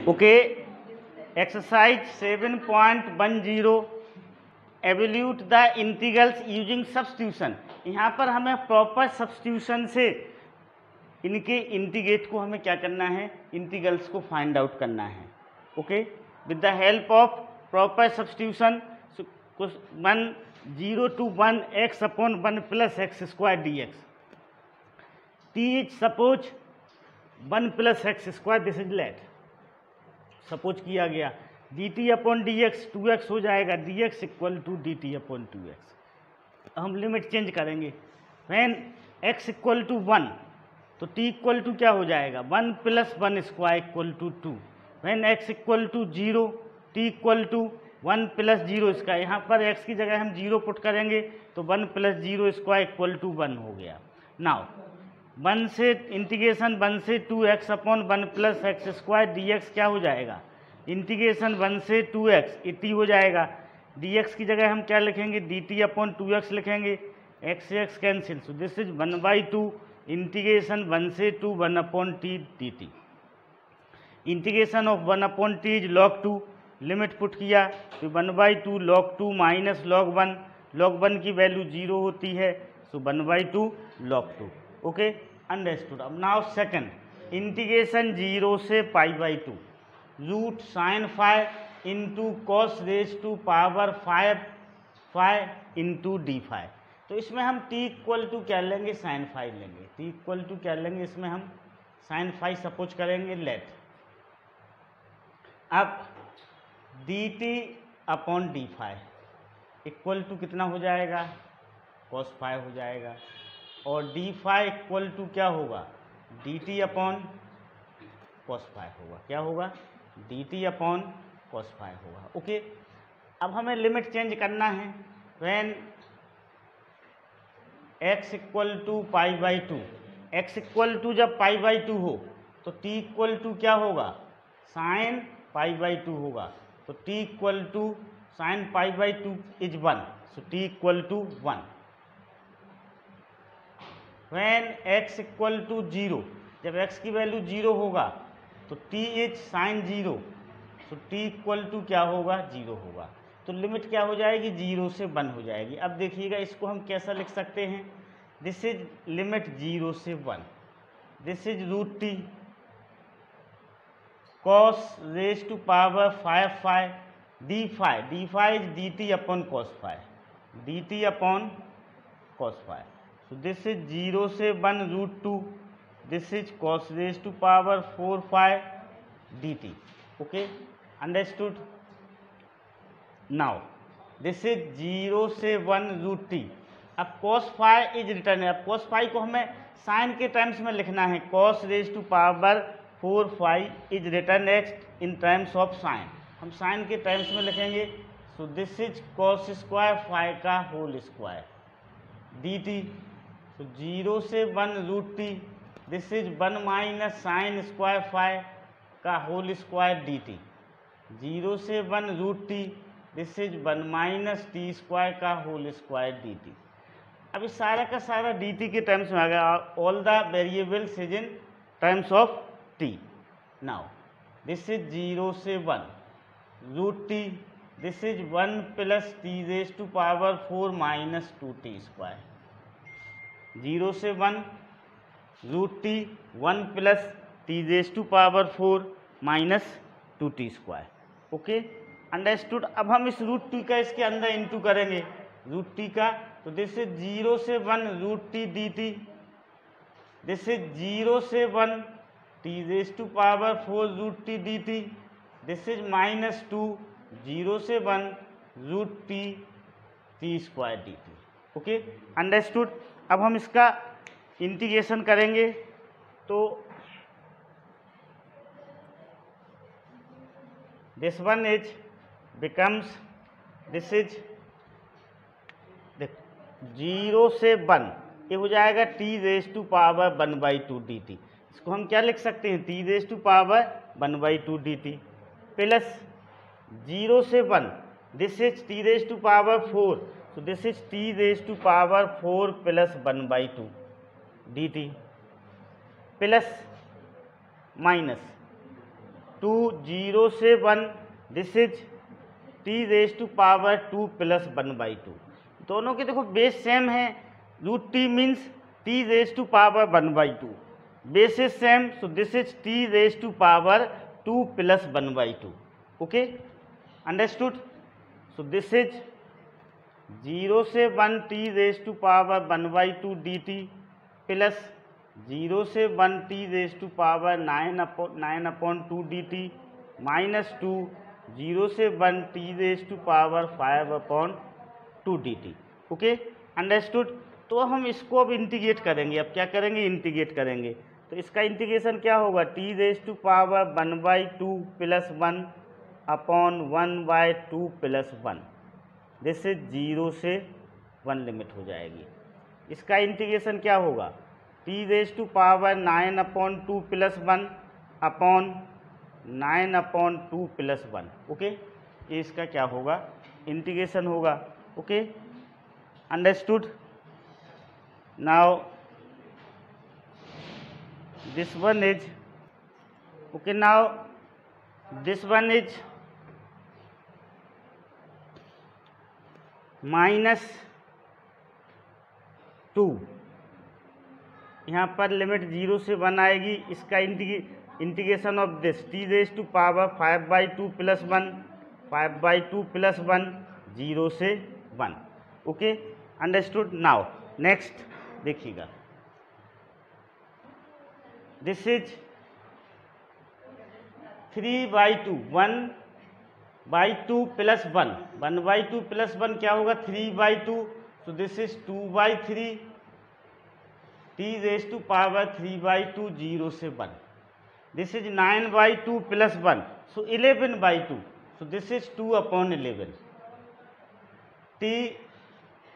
Okay, exercise 7.10 evaluate the integrals using substitution. यहाँ पर हमें प्रॉपर सब्स्टिट्यूशन से इनके इंटीग्रेट को हमें क्या करना है, इंटीग्रल्स को फाइंड आउट करना है। Okay, with the help of proper substitution 0 to 1 x upon 1 plus x square dx t is suppose 1 plus x square, this is let suppose किया गया dt अपॉन dx 2x हो जाएगा, dx equal to dt upon 2x। हम limit change करेंगे, when x equal to 1 तो t equal to क्या हो जाएगा, 1 plus 1 square equal to 2। When x equal to 0 t equal to 1 plus 0 इसका, यहाँ पर x की जगह हम 0 पुट करेंगे तो 1 प्लस 0 स्क्वायर इक्वल टू 1 हो गया। नाउ 1 से इंटीग्रेशन 1 से 2x upon 1 plus x square dx क्या हो जाएगा, इंटीग्रेशन 1 से 2x इटी हो जाएगा। dx की जगह हम क्या लिखेंगे, dt अपॉन 2x लिखेंगे, x से x cancel, so this is 1/2 integration 1 से 2 1 upon t dt। Integration of 1 upon t is log 2, limit put किया तो 1/2 log 2 माइनस log 1, log 1 की वैल्यू 0 होती है, सो 1/2 log 2। Okay, understood. अब नाउ सेकंड इंटीग्रेशन 0 से π/2 root sine phi into cos raise to power 5 phi into d phi. तो इसमें हम t इक्वल टू क्या लेंगे, साइन फाइ लेंगे, t इक्वल टू क्या लेंगे, इसमें हम साइन फाइ सपोज करेंगे, लेट। अब dt upon d phi equal to कितना हो जाएगा, कॉस फाइ हो जाएगा, और डी फाइ इक्वल टू क्या होगा, dt अपॉन कॉस फाइ होगा, क्या होगा, dt अपॉन कॉस फाइ होगा। ओके, अब हमें लिमिट चेंज करना है, when x equal to π/2, x equal to जब π/2 हो तो t इक्वल टू क्या होगा, साइन π/2 होगा, तो t equal to sine π/2 is 1, so t equal to 1। When x equal to 0, जब x की वैल्यू 0 होगा तो t इज साइन 0, तो t इक्वल टू क्या होगा, 0 होगा। तो लिमिट क्या हो जाएगी, 0 से 1 हो जाएगी। अब देखिएगा इसको हम कैसा लिख सकते हैं, दिस इज लिमिट 0 से 1, this is root t cos raise to power 5 phi D phi is dt upon cos phi, dt upon cos phi. So this is 0 से 1 root 2, this is cos raised to power 4 phi dt। Okay, understood? Now this is 0 से 1 root t। अब cos phi is return है, अब cos phi को हमें sign के terms में लिखना है, cos raised to power 4 phi is written X in terms of sine, हम साइन के टर्म्स में लिखेंगे। So this is cos square phi का होल स्क्वायर dt। तो 0 से 1 root t, this is 1 minus sine square phi का whole square dt। 0 से 1 root t, this is 1 minus T square का होल स्क्वायर dt। अब इस सारा का सारा dt के टर्म्स में आ गया, all the variables is in terms of t। Now this is 0 से 1 root t, this is 1 plus T raise to power 4 minus 2t square. 0 से 1 root t 1 plus T raise to power 4 minus 2t square. Okay, understood. अब हम इस root t का इसके अंदर into करेंगे, root t का, तो दिस इज 0 से 1 root t dt, this is 0 से 1 T raise to power 4 root t dt, this is minus 2 0 से 1 root t square dt। Okay, understood. अब हम इसका इंटीग्रेशन करेंगे तो this one is becomes, this is 0 से 1 ये हो जाएगा t raise to power 1/2 dt। इसको हम क्या लिख सकते हैं, t raise to power 1/2 dt plus 0 से 1, this is t raise to power 4, so this is t raised to power 4 plus 1/2 dt plus minus two 0 से 1, this is T raise to power 2 plus 1/2। दोनों के देखो base same है, root T means T raise to power 1/2, base is same, so this is T raise to power 2 plus 1/2। Okay, understood. So this is 0 से 1 T raise to power 1/2 dt plus 0 से 1 T raise to power 9/2 dt minus 2 0 से 1 T raise to power 5/2 dt। Okay, understood. तो हम इसको अब integrate करेंगे। अब क्या करेंगे? इंटीग्रेट करेंगे। तो इसका इंटीग्रेशन क्या होगा? T raise to power 1/2 plus 1/1/2 plus 1, this is 0 से 1 लिमिट हो जाएगी। इसका इंटीग्रेशन क्या होगा? T raise to power 9/2 plus 1/9/2 plus 1। Okay, ये इसका क्या होगा? इंटीग्रेशन होगा। Okay, understood. Now this one is okay, now this one is -2, यहाँ पर लिमिट 0 से 1 आएगी। इसका integration of this t raise to power 5/2 plus 1, 5/2 plus 1, 0 से 1। Okay, understood. नाउ नेक्स्ट देखिएगा, दिस इज 3/2, 1/2 प्लस 1, 1/2 प्लस 1 क्या होगा? 3/2, so this is 2/3 t raise to power 3/2, 0 से 1। This is 9/2 plus 1, so 11/2, so this is 2/11 t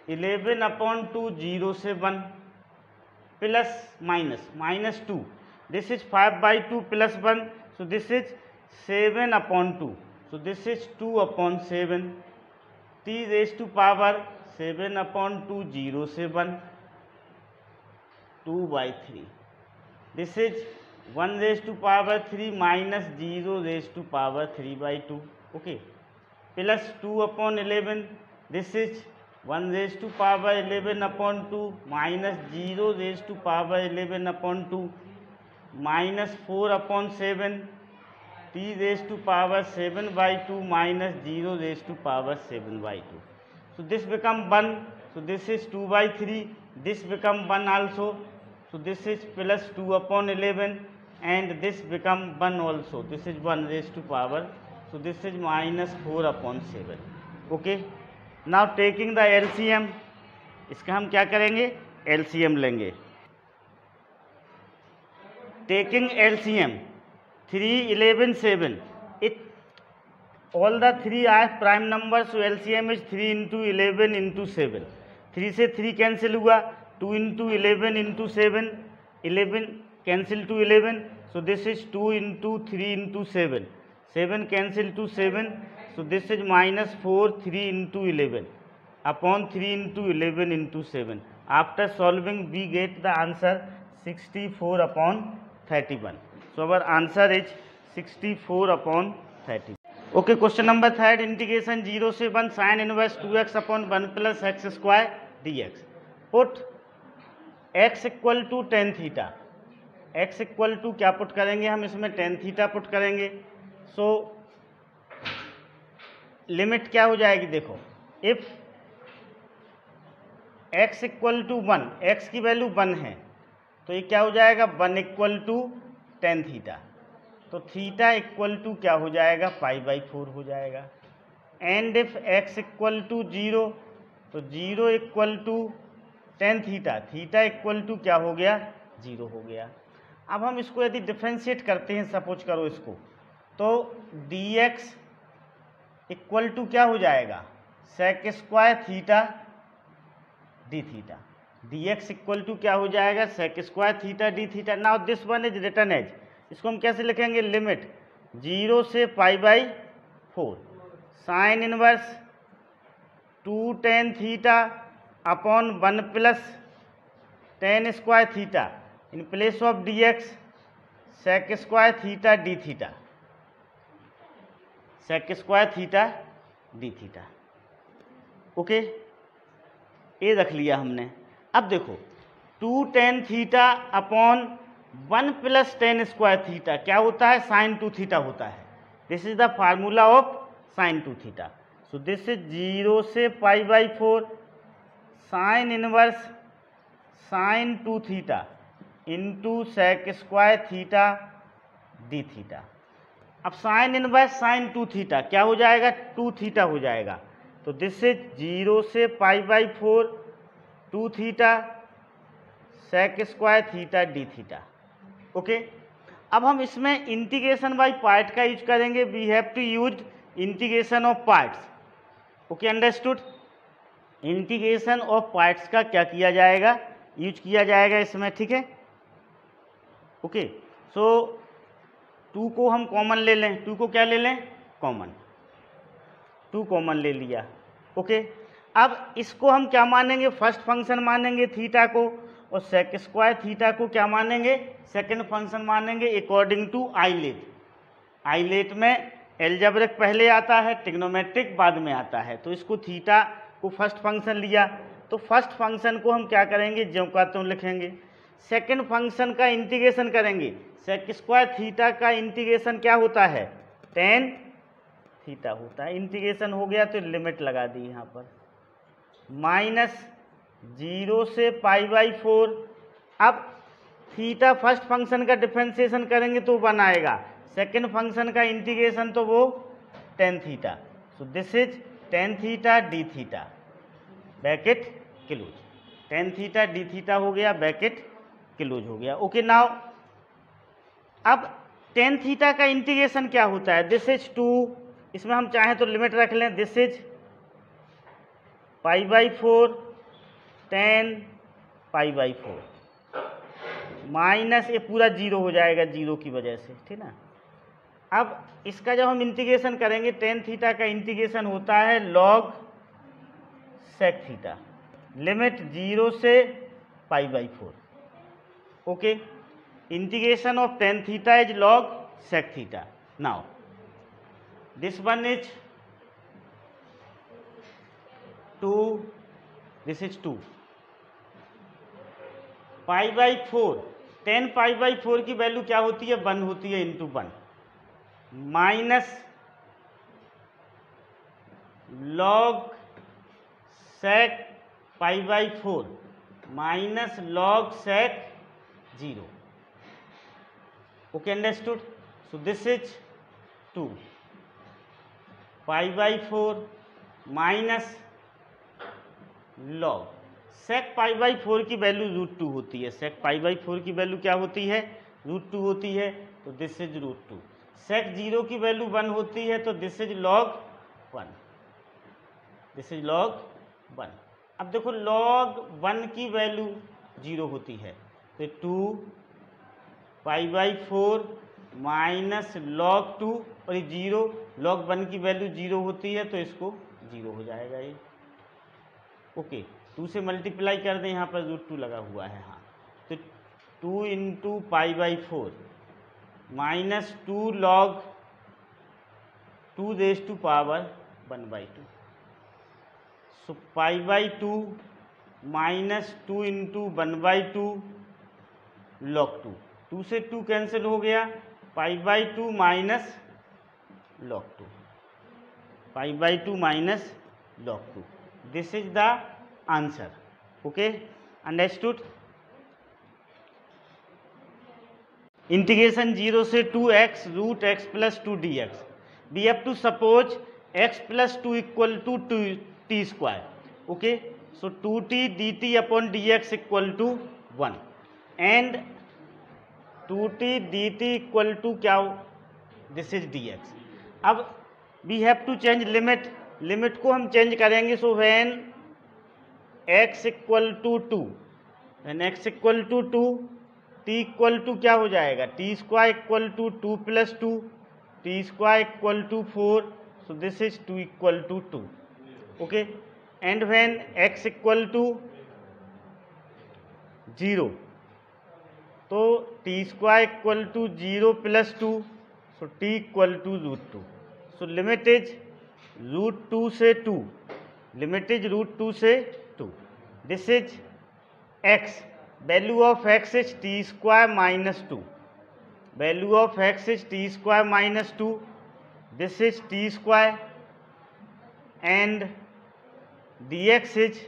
11/2, 0 से 1 plus -2, this is 5/2 plus 1, so this is 7/2, so this is 2/7 t raised to power 7/2, 0 से 1, 2/3, this is 1 raised to power 3 minus 0 raised to power 3/2, okay, plus 2/11, this is 1 raised to power 11/2 minus 0 raised to power 11/2 minus 4/7 t raised to power 7/2 minus 0 raised to power 7/2. So this become 1. So this is 2/3. This become 1 also. So this is plus 2/11 and this become 1 also. This is 1 raised to power. So this is minus 4/7. Okay. Now taking the LCM. इसका हम क्या करेंगे? LCM लेंगे. Taking LCM. 3, 11, 7. All the 3 are prime numbers, so LCM is 3 into 11 into 7. 3 से 3 cancel हुआ, 2 into 11 into 7, 11 cancel to 11, so this is 2 into 3 into 7, 7 cancel to 7, so this is minus 4, 3 into 11 upon 3 into 11 into 7. After solving we get the answer 64/31. So our answer is 64/30. Okay, question number 3, integration 0 से 1 sin inverse 2x upon 1 plus x square dx. Put x equal to tan theta. x equal to क्या put करेंगे हम इसमें? tan theta put करेंगे. So limit क्या हो जाएगी? देखो, if x equal to 1, x की वैल्यू 1 है तो ये क्या हो जाएगा? 1 equal to tan थीटा. तो थीटा इक्वल टू क्या हो जाएगा? π/4 हो जाएगा. And if x equal to 0, तो 0 equal to tan theta, theta equal to क्या हो गया? 0 हो गया. अब हम इसको यदि डिफ्रेंशिएट करते हैं, सपोज करो इसको, तो dx इक्वल टू क्या हो जाएगा? sec square theta d theta. dx equal to क्या हो जाएगा? sec square theta d theta. Now this one is written as, इसको हम कैसे लिखेंगे? लिमिट 0 से π/4 sine inverse 2 tan theta upon 1 plus tan square theta in place of dx sec square theta d theta. Sec square theta d theta. Okay, ये रख लिया हमने। अब देखो 2 tan theta upon 1 plus tan square theta क्या होता है, sine 2 theta होता है। This is the formula of sine 2 theta. So this is 0 से π/4 sine inverse sine 2 theta into sec square theta d theta. अब साइन इनवर्स साइन 2 थीटा क्या हो जाएगा, 2 थीटा हो जाएगा। तो दिस इज 0 से π/4 2 theta sec square theta d theta. Okay, अब हम इसमें इंटीग्रेशन बाय पार्ट का यूज करेंगे। We have to use integration of parts. Okay, understood. Integration of parts का क्या किया जाएगा, यूज किया जाएगा इसमें, ठीक है। ओके, सो 2 को हम कॉमन ले लें। 2 को क्या ले लें, कॉमन। 2 कॉमन ले लिया। ओके, अब इसको हम क्या मानेंगे, फर्स्ट फंक्शन मानेंगे थीटा को, और सेक स्क्वायर थीटा को क्या मानेंगे, सेकंड फंक्शन मानेंगे अकॉर्डिंग टू आइलेट। आइलेट में एल्जेब्रिक पहले आता है, ट्रिग्नोमेट्रिक बाद में आता है। तो इसको थीटा को फर्स्ट फंक्शन लिया, तो फर्स्ट फंक्शन को हम क्या करेंगे, ज्यों का त्यों लिखेंगे। सेकंड फंक्शन का इंटीग्रेशन करेंगे। सेक स्क्वायर थीटा का इंटीग्रेशन क्या होता है, tan थीटा होता है। इंटीग्रेशन हो गया तो लिमिट लगा दी यहाँ पर, -0 से π/4। अब थीटा फर्स्ट फंक्शन का डिफरेंशिएशन करेंगे तो 1 आएगा, सेकंड फंक्शन का इंटीग्रेशन तो वो tan theta. So this is tan theta d theta bracket close. tan theta d theta हो गया, ब्रैकेट क्लोज हो गया। ओके, नाउ अब tan थीटा का इंटीग्रेशन क्या होता है, दिस इज 2, इसमें हम चाहें तो लिमिट रख लें, दिस इज π/4 tan π/4 माइनस ये पूरा 0 हो जाएगा 0 की वजह से, ठीक ना। अब इसका जब हम इंटीग्रेशन करेंगे, tan थीटा का इंटीग्रेशन होता है log sec थीटा, लिमिट 0 से π/4। Okay, integration of tan theta is log sec theta. Now this one is 2, this is 2 π/4। tan π/4 की वैल्यू क्या होती है, 1 होती है, into 1 minus log sec π/4 minus log sec 0। Okay, understood? So this is 2 π/4 minus log sec π/4 की value √2 होती है। sec π/4 की वैल्यू क्या होती है, √2 होती है, तो दिस इज √2। sec 0 की वैल्यू 1 होती है, तो this is log 1, this is log 1। अब देखो log 1 की वैल्यू 0 होती है, तो 2 π/4 माइनस log 2, और ये 0, log 1 की वैल्यू 0 होती है, तो इसको 0 हो जाएगा ये। ओके, 2 से मल्टीप्लाई कर दें, यहाँ पर √2 लगा हुआ है, हाँ, तो 2 into π/4 minus 2 log 2 raise to power 1/2। So π/2 minus 2 into 1/2 log 2, 2 से 2 कैंसिल हो गया, π/2 minus log 2, π/2 minus log 2। This is the answer. Okay, understood. Integration 0 से 2x √x + 2 dx। We have to suppose x + 2 equal to t²। Okay, so 2t dt upon dx equal to 1 and 2t dt equal to क्या, this is dx। अब we have to change limit, limit को हम चेंज करेंगे। So when x equal to 2, when x equal to 2, t equal to क्या हो जाएगा, t² equal to 2 + 2, t² equal to 4, so this is 2 equal to 2। Okay, and when x equal to 0, तो t² equal to 0 + 2, so t equal to √2, so limit is √2 से 2, limit is √2 से 2. This is x, value of x is t² - 2, value of x is t² - 2, this is t² and dx is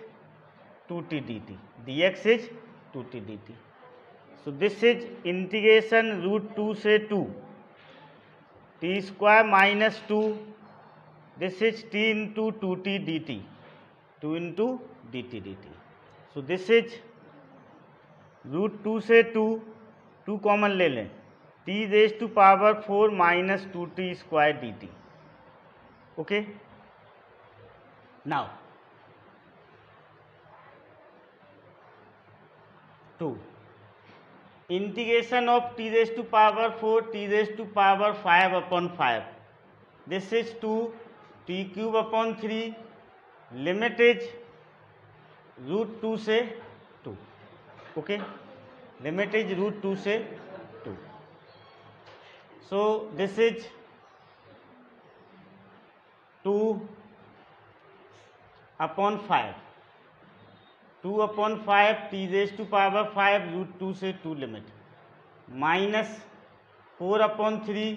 2t dt, dx is 2t dt. So this is integration √2 से 2, t² - 2, this is t into 2t dt, 2 into dt dt. So this is √2 से 2, 2 common ले लें, t⁴ - 2t² dt. Okay. Now 2 integration of t⁴ t⁵ upon 5, this is 2 t³ upon 3, limit is √2 से 2. Okay, limit is √2 से 2. So this is 2 upon 5, 2 upon 5 t⁵ √2 से 2 limit, minus 4 upon 3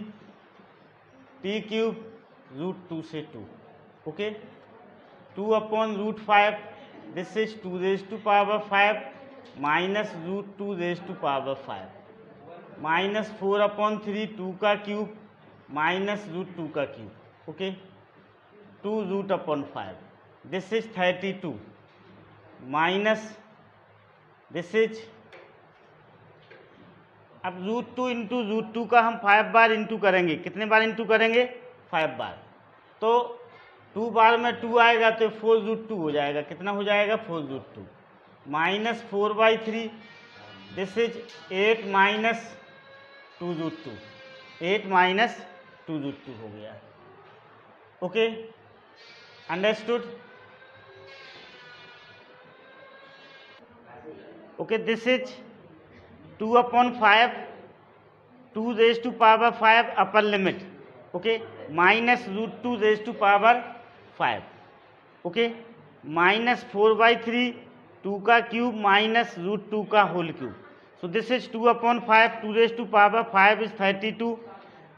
t³ √2 से 2. Okay, 2 upon √5, this is 2⁵ minus √2⁵, minus 4 upon 3 2 का cube minus √2 का cube. Okay, 2√5, this is 32 minus this is, अब √2 into √2 का हम 5 bar into करेंगे. कितने बार इंटू करेंगे? 5 बार. तो 2 बार में 2 आएगा तो 4√2 हो जाएगा. कितना हो जाएगा? 4√2 minus 4/3, this is 8 minus 2√2, 8 minus 2√2 हो गया. Okay, understood. Okay, this is 2 upon 5, 2⁵ upper limit. Okay, minus √2⁵. Okay, minus 4/3 2 का क्यूब माइनस √2 का whole cube. So this is 2 upon 5, 2⁵ is 32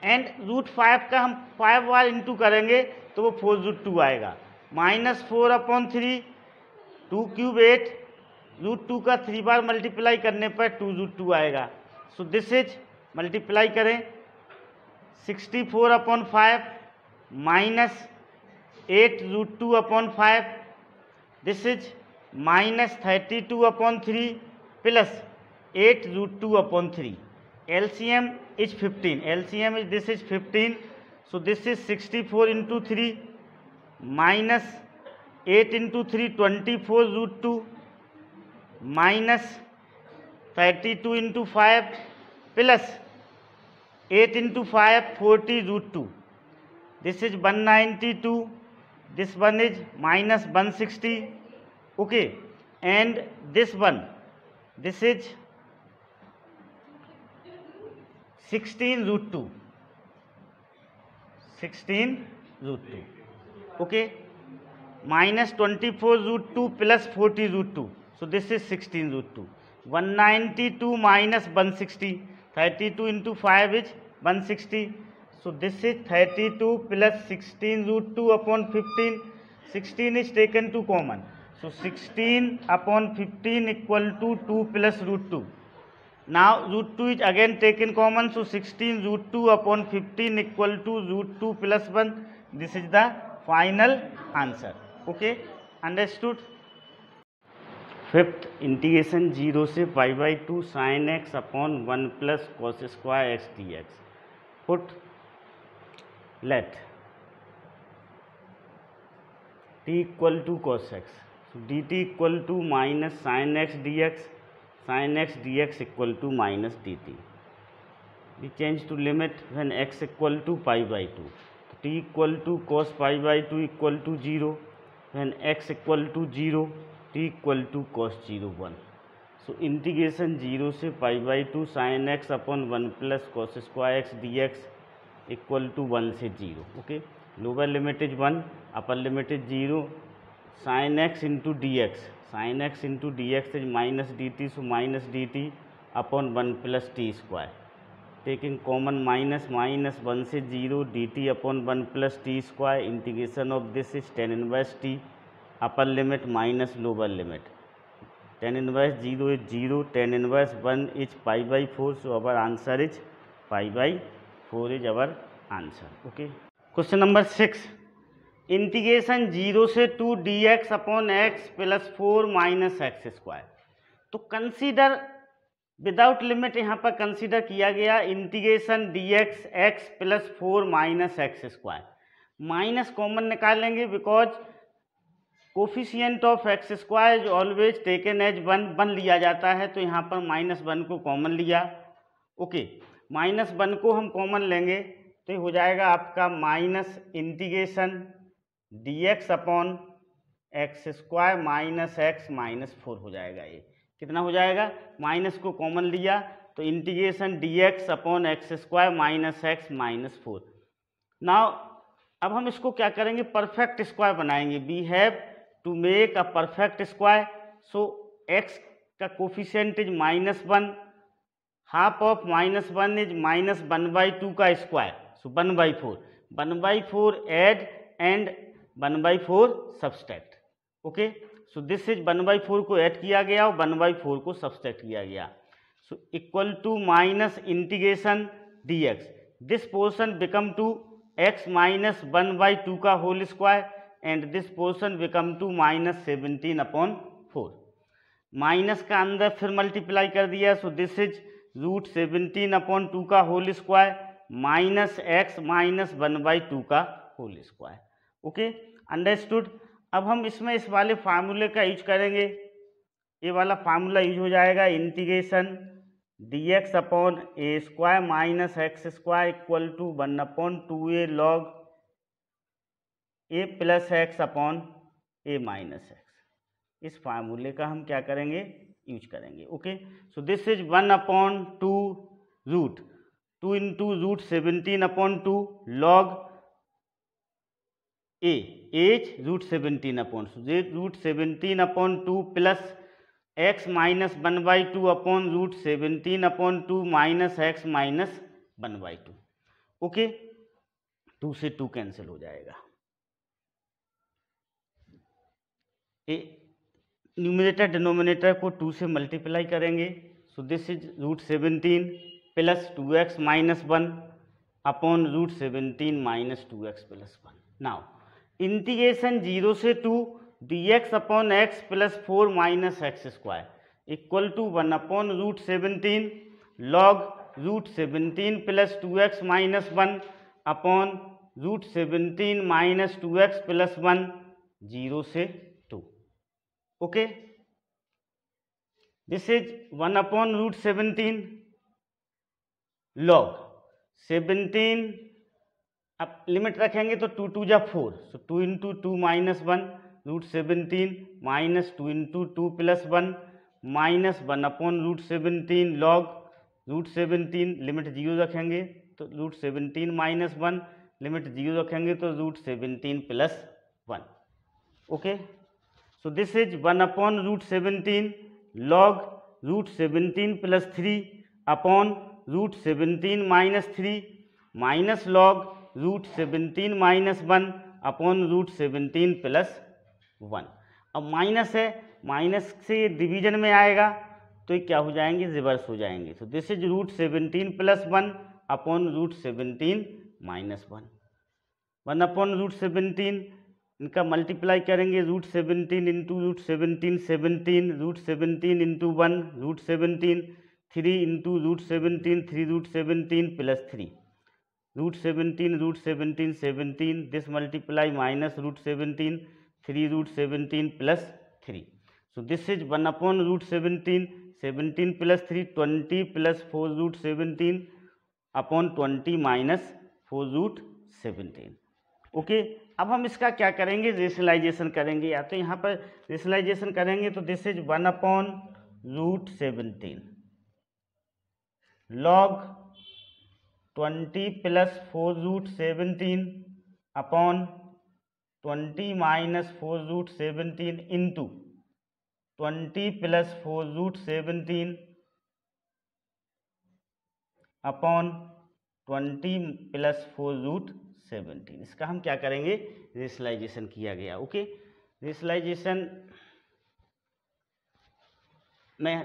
and √5 का हम 5 बार इंटू करेंगे तो वो 4√2 आएगा. माइनस 4 upon 3, 2 क्यूब 8, √2 का 3 बार मल्टीप्लाई करने पर 2√2 आएगा. सो दिस इज, मल्टीप्लाई करें, 64 upon 5 minus 8√2 upon 5, this is minus 32 upon 3 plus 8√2 upon 3. LCM is 15, LCM is, this is 15, so this is 64 into 3 minus 8 into 3 24√2 minus 32 into 5 plus 8 into 5 40√2. This is 192, this one is minus 160. Okay, and this one, this is 16√2, 16√2. Okay, minus 24√2 plus 40√2, so this is 16√2. 192 minus 160, 32 into 5 is 160, so this is 32 plus 16√2 upon 15. 16 is taken to common, so 16 upon 15 equal to 2 plus √2. Now √2 is again taken common, so 16√2 upon 15 equal to √2 plus 1. This is the final answer. Okay, understood. Fifth, integration 0 से π/2 sin x upon 1 plus cos square x dx. Put, let t equal to cos x, so dt equal to minus sin x dx, sin x dx equal to minus dt. We change to limit when x equal to π/2. T equal to cos π/2 equal to 0. When x equal to 0, t equal to cos 0 1. So integration 0 से π/2 sin x upon 1 plus cos square x dx. Equal to 1 से 0। Okay, lower limit is 1, upper limit is 0। Sine x into d x, sine x into d x is minus d t, so minus d t upon 1 plus t square. Taking common minus, minus 1 से 0 d t upon 1 plus t square. Integration of this is tan inverse t, upper limit minus lower limit. Tan inverse 0 is 0, tan inverse 1 is pi by 4, so our answer is pi by 4 is our answer. Okay, question number 6, integration 0 से 2 d x upon x plus 4 minus x square. तो consider without limit यहाँ पर consider किया गया integration d x x plus 4 minus x square. Minus common निकालेंगे because coefficient of x square is always taken as 1 लिया जाता है, तो यहाँ पर -1 को कॉमन लिया। ओके, -1 को हम कॉमन लेंगे तो ये हो जाएगा आपका minus integration d x upon x square minus x minus 4 हो जाएगा। ये कितना हो जाएगा, माइनस को कॉमन लिया तो integration d x upon x square minus x minus 4। Now अब हम इसको क्या करेंगे, परफेक्ट स्क्वायर बनाएंगे। We have to make a perfect square, so x का coefficient is -1, half of -1 is -1/2 का square, so 1/4, 1/4 add and 1/4 subtract. Okay, so this is 1/4 को add किया गया और 1/4 को सब्सट्रैक्ट किया गया, so equal to minus integration d x, this portion become to x minus 1/2 का whole square and this portion become to -17/4। Minus का अंदर फिर मल्टीप्लाई कर दिया, सो दिस इज √17/2 का whole square minus x minus 1/2 का होल स्क्वायर। Okay, understood. अब हम इसमें इस वाले फार्मूले का यूज करेंगे, ये वाला फार्मूला यूज हो जाएगा, integration d x upon a square minus x square equal to 1/2a log a plus x upon a minus x. इस फार्मूले का हम क्या करेंगे, यूज करेंगे। Okay, so this is 1/2 root 2 into √17/2 log a as √17/2, √17/2 plus x minus 1/2 upon √17/2 minus x minus 1/2। Okay, 2 से 2 cancel हो जाएगा। न्यूमरेटर डिनोमिनेटर को 2 से मल्टीप्लाई करेंगे, so this is √17 plus 2x minus 1 upon √17 minus 2x plus 1। Now integration 0 से 2 dx upon x plus 4 minus x square equal to 1/√17 log √17 plus 2x minus 1 upon √17 minus 2x plus 1, 0 से 2। Okay, this is 1/√17 log 17, अब limit रखेंगे तो 2 2 जा 4, सो 2 into 2 minus 1 √17 minus 2 into 2 plus 1 minus 1/√17 log √17, limit 0 रखेंगे तो √17 minus 1, limit 0 रखेंगे तो √17 plus 1। Okay, so this is 1/√17 log √17 plus 3 upon √17 minus 3 minus log √17 minus 1 upon √17 plus 1। अब माइनस है, माइनस से डिवीजन में आएगा तो ये क्या हो जाएंगे, रिवर्स हो जाएंगे। तो this is √17 plus 1 upon √17 minus 1। 1/√17 इनका मल्टीप्लाई करेंगे, √17 into √17 17, √17 into 1 √17, 3 into √17 3 √17 plus 3, √17 17, this multiply minus √17 3 √17 plus 3, so this is 1/√17 17 plus 3 20 plus 4 √17 upon 20 minus 4 √17। Okay, अब हम इसका क्या करेंगे, रेशनलाइजेशन करेंगे। या तो यहाँ पर रेशनलाइजेशन करेंगे तो this is 1/√17 log 20 plus 4 root 17 upon 20 minus 4 root 17 into 20 plus 4 root 17 upon 20 plus 4 root 17। इसका हम क्या करेंगे, रेशनलाइजेशन किया गया। ओके, रेशनलाइजेशन में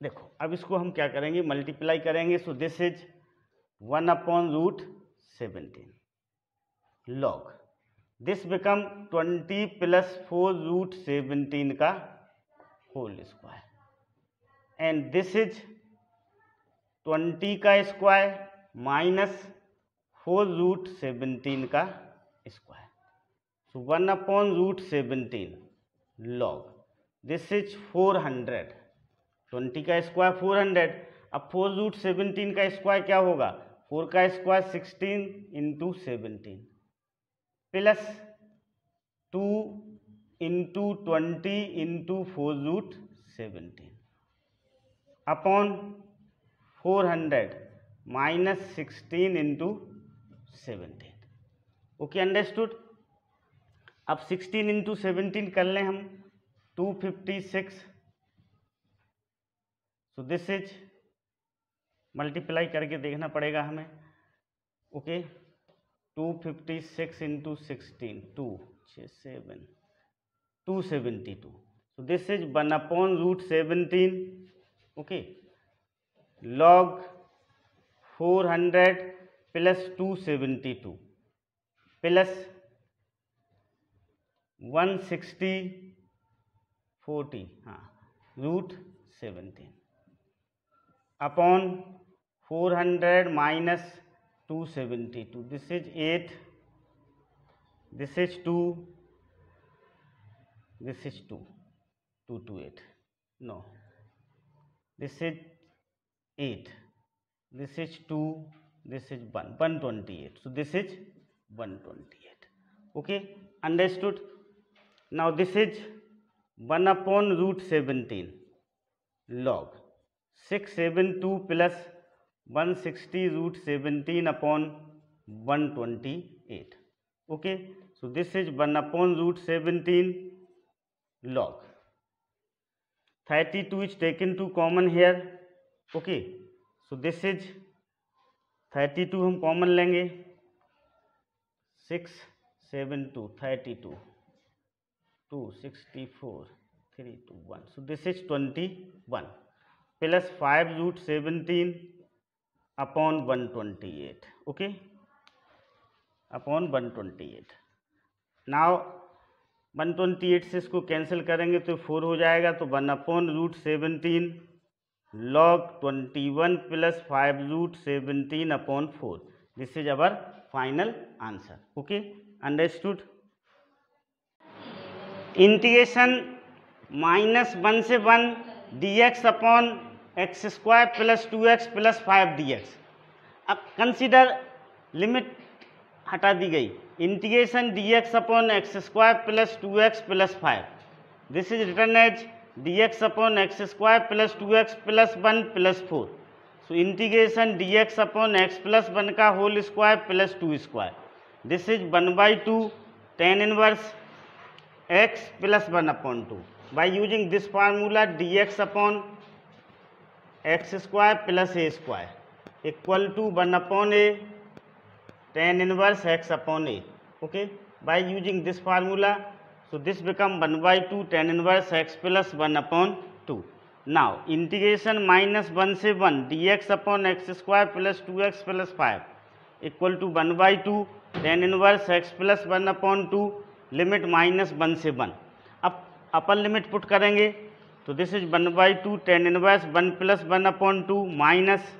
देखो, अब इसको हम क्या करेंगे, मल्टीप्लाई करेंगे। So this is 1 upon root 17 log this become 20 plus 4 root 17 का whole square and this is 20 का स्क्वायर माइनस 4 रूट 17 का square. So 1 upon root 17 log this is 400। 20 का स्क्वायर 400। अब 4 रूट 17 का स्क्वायर क्या होगा, 4 का square 16 into 17 plus 2 into 20 into 4 root 17 upon 400 minus 16 into 17। Okay, understood. अब 16 इंटू 17 कर लें हम, 256। सो दिस इज, मल्टीप्लाई करके देखना पड़ेगा हमें। Okay, 256 into 16 2 6 7 272। So this is 1 upon root 17 okay log 400 plus 272 plus 160 40 हाँ root 17 upon 400 minus 272। This is 8, this is 2, this is 2 2 to 8 no, this is 8, this is 2, this is 1 128। so this is 128। okay, understood। now this is 1 upon root 17 log 672 plus 160 root 17 upon 128। okay, so this is 1 upon root 17 log 32 is taken to common here। okay, so this is 32 हम common लेंगे, 6 7 2 32 2 64 3 2 1। so this is 21 plus 5 root 17 upon 128। okay, upon 128। now 128 से इसको cancel करेंगे तो 4 हो जाएगा, तो 1 upon root 17 log 21 plus 5 root 17 upon 4। This is our final answer. Okay, understood. Integration -1 से 1 dx upon x square plus 2x plus 5 dx। अब consider limit हटा दी गई, integration dx upon x square plus 2x plus 5। This is written as dx upon x square plus 2x plus 1 plus 4। So integration dx upon x plus 1 का whole square plus 2 square. This is 1/2 tan inverse x plus 1 upon 2 by using this formula dx upon x square plus a square equal to 1 upon a tan inverse x upon a। okay, by using this formula, so this become 1/2 tan inverse x plus 1 upon 2। now integration -1 से 1 dx upon x square plus 2x plus 5 equal to 1/2 tan inverse x plus 1 upon 2 limit -1 से 1। अब upper limit put करेंगे तो this is 1/2 tan inverse 1 plus 1 upon 2 minus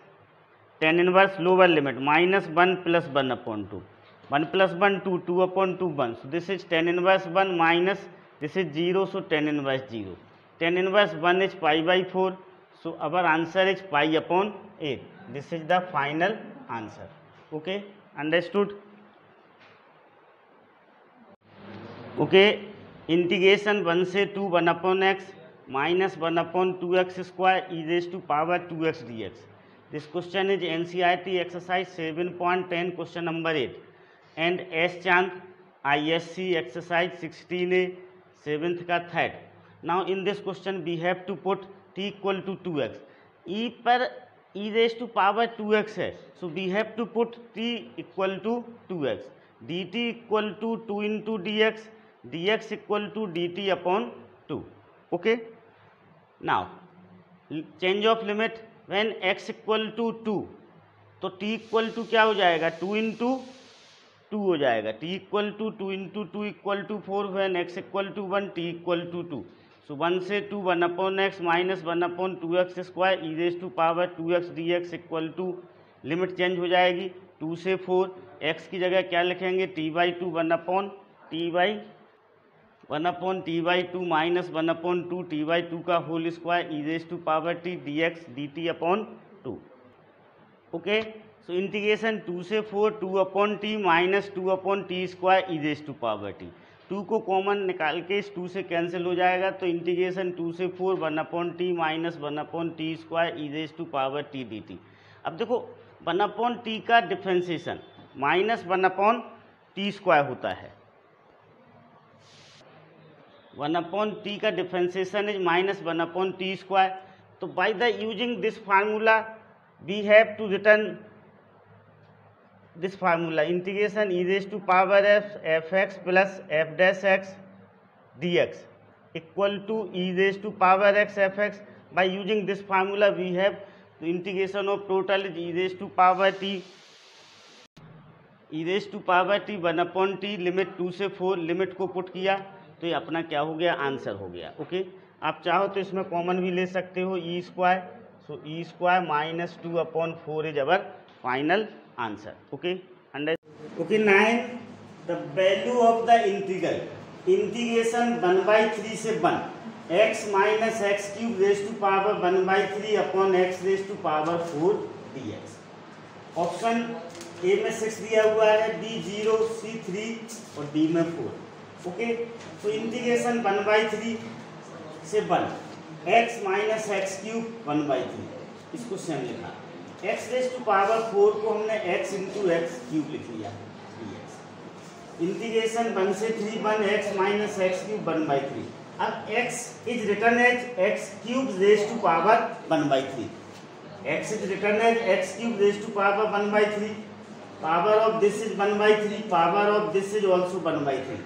tan inverse lower limit -1 plus 1 upon 2 1 plus 1 2 2 upon 2 1। So this is tan inverse 1 minus this is 0। So tan inverse 0, tan inverse 1 is π/4। So our answer is pi upon 8। This is the final answer. Okay, understood. Okay, integration 1 से 2 1 upon x minus 1 upon 2x square e raise to power 2x dx। This question is NCERT exercise 7.10 question number 8 and S Chand ISC exercise 16A 7th का third. Now in this question we have to put t equal to 2x. E पर e raised to power 2x है, so we have to put t equal to 2x. dt equal to 2 into dx, dx equal to dt upon 2. Okay. Now change of limit when x equal to 2, तो t equal to क्या हो जाएगा 2 into 2 हो जाएगा. t equal to 2 into 2 equal to 4. when x equal to 1 t equal to 2. So 1 से 2 1 upon x minus 1 upon 2x square e raised to power 2x dx equal to limit change हो जाएगी 2 से 4. x की जगह क्या लिखेंगे t by 2 1 upon t by 2 minus 1 upon 2 t by 2 का whole square e raised to power t dx dt upon 2. Okay. So integration 2 से 4 2 upon t minus 2 upon t square e raised to power t. 2 को common निकाल के इस 2 से cancel हो जाएगा, तो इंटीग्रेशन 2 से 4 1 upon t minus 1 upon t square e raised to power t dt. अब देखो 1 upon t का differentiation minus 1 upon t square होता है. 1 upon t का differentiation is minus 1 upon t square. तो by the using this formula we have to return this formula integration e raised to power fx plus f dash x dx equal to e raised to power x fx. By using this formula we have the integration of total is e raised to power t 1 upon t limit 2 से 4 limit को put किया तो ये अपना क्या हो गया answer हो गया. ओके. आप चाहो तो इसमें कॉमन भी ले सकते हो e square. So e square minus 2 upon 4 is our final answer. Okay. Okay. 9. The value of the integral integration 1 by 3 से 1 x minus x cube raised to power 1 by 3 upon x raised to power 4 dx. Option A में 6 दिया हुआ है, b 0, c 3 और d में 4. Okay. तो integration 1 by 3 से 1 x minus x cube 1 by 3 इसको सेम लिखा. x रेज टू पावर 4 को हमने x इंटू एक्स क्यूब लिख लिया dx. इंटीग्रेशन 1 से 3 1 x minus x cube 1 by 3. अब x is written as x cube raise to power 1 by 3. x is written as x cube raise to power 1 by 3. Power of this is 1 by 3. Power of this is also 1 by 3.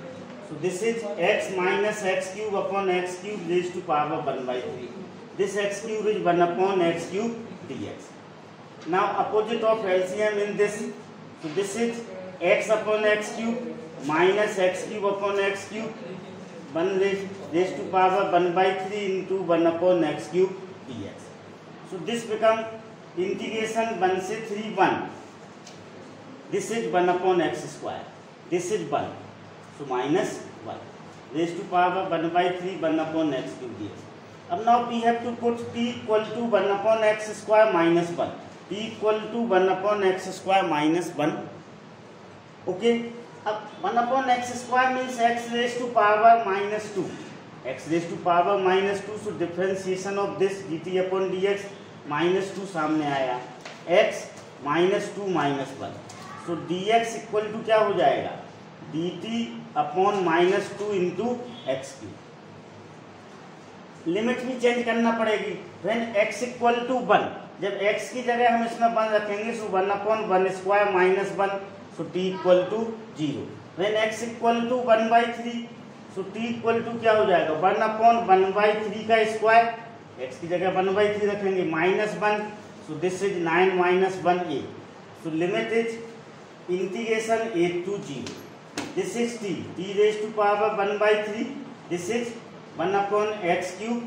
So this is x minus x cube upon x cube raised to power 1 by 3. This x cube is 1 upon x cube dx. Now opposite of LCM in this, so this is x upon x cube minus x cube upon x cube 1 raised to power 1 by 3 into 1 upon x cube dx. So this become integration 1 से 3 1. This is 1 upon x square. This is 1. So minus 1 raised to power 1 by 3 1 upon x cube dx. अब now we have to put t equal to 1 upon x square minus 1. t equal to 1 upon x square minus 1. Okay. अब 1 upon x square means x raised to power minus 2. x raised to power minus 2. So differentiation of this dt upon dx minus 2 सामने आया. x minus 2 minus 1. So dx equal to क्या हो जाएगा dt upon minus 2 into x cube. Limit भी change करना पड़ेगी. when x equal to 1, जब x की जगह हम इसमें 1 रखेंगे so 1 upon 1 square minus 1. so t equal to 0. when x equal to 1 by 3, so t equal to क्या हो जाएगा 1 upon 1 by 3 का स्क्वायर. x की जगह 1 by 3 रखेंगे minus 1. so this is 9 minus 1a. so limit is integration 8 to 0. This is t raised to power 1 by 3. This is 1 upon x cube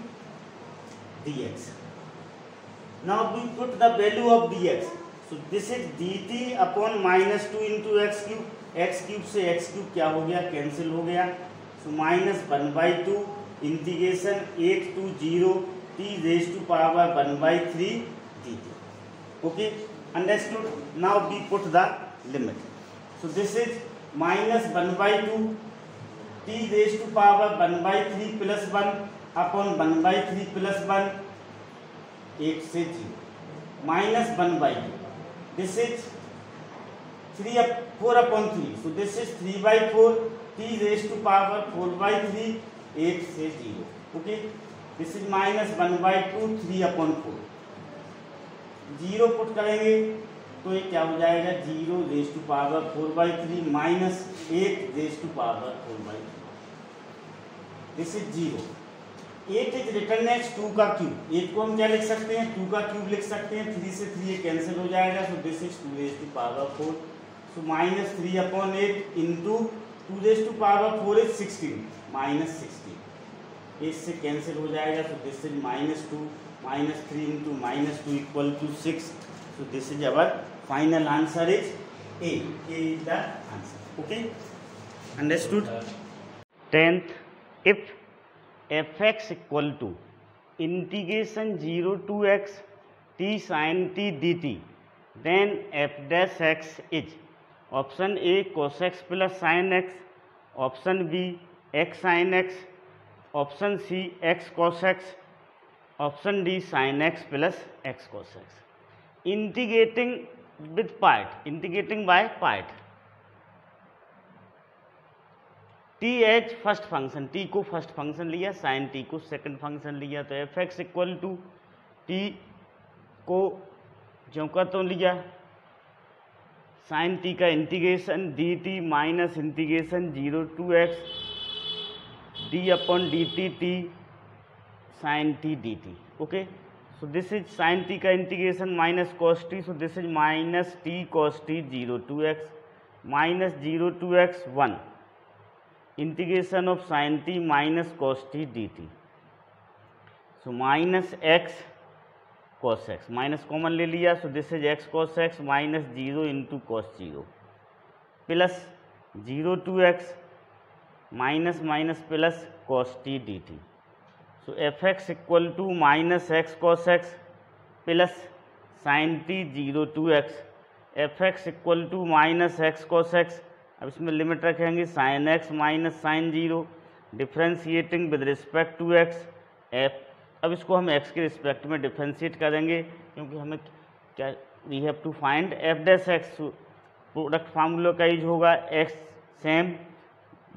dx. Now we put the value of dx. So this is dt upon minus 2 into x cube. x cube से x cube क्या हो गया cancel हो गया. So minus 1 by 2 integration 8 to 0 t raised to power 1 by 3 dt. Okay, understood. Now we put the limit. So this is minus 1 by 2 t raised to power 1 by 3 plus 1 upon 1 by 3 plus 1 8 से 0. minus 1/2. This is 4/3. So this is 3/4. T raised to power 4/3, 8 से 0. Okay. This is minus 1/2, 3/4. 0 put करेंगे तो ये क्या हो जाएगा, 0 raise to power 4/3 minus 8 raise to power 4/3. This is 0. 8 is written as 2 का cube. 8 को हम क्या लिख सकते हैं, 2 का क्यूब लिख सकते हैं. 3 से 3 ये कैंसिल हो जाएगा. So this is 2 raise to power 4. So minus 3/8 into 2 raise to power 4 is 16 minus 16. इससे कैंसिल हो जाएगा. So this is -2 minus 3 into -2 equal to 6. So this is our final answer is A. A is the answer. Okay, understood? 10th, if fx equal to integration 0 to x t sin t dt, then f dash x is option A cos x plus sin x, option B x sin x, option C x cos x, option D sin x plus x cos x. Integrating with part, integrating by part. t as first function, t को first function लिया, sin t को second function लिया. तो f x equal to t को जो का तो लिया, sin t का integration d t minus integration 0 to x d/dt t sin t dt. Okay, so this is sin t का integration minus cos t. So this is minus t cos t 0 to x minus 0 to x 1 integration of sin t minus cos t dt. So minus x cos x, minus common ले लिया. So this is x cos x minus 0 into cos 0 plus 0 to x minus minus plus cos t dt. So fx equal to minus x cos x plus sin t 0 to x. fx equal to minus x cos x. अब इसमें limit रखेंगे sin x minus sin 0 differentiating with respect to x. अब इसको हम x के respect में differentiate करेंगे क्योंकि हमें क्या, we have to find f dash x. Product formula का यूज होगा x same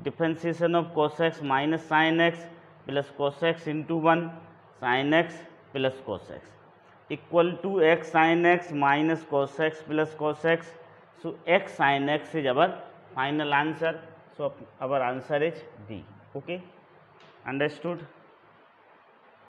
differentiation of cos x minus sin x plus cos x into 1 sin x plus cos x equal to x sin x minus cos x plus cos x. So x sin x is our final answer. So our answer is D. Okay, understood.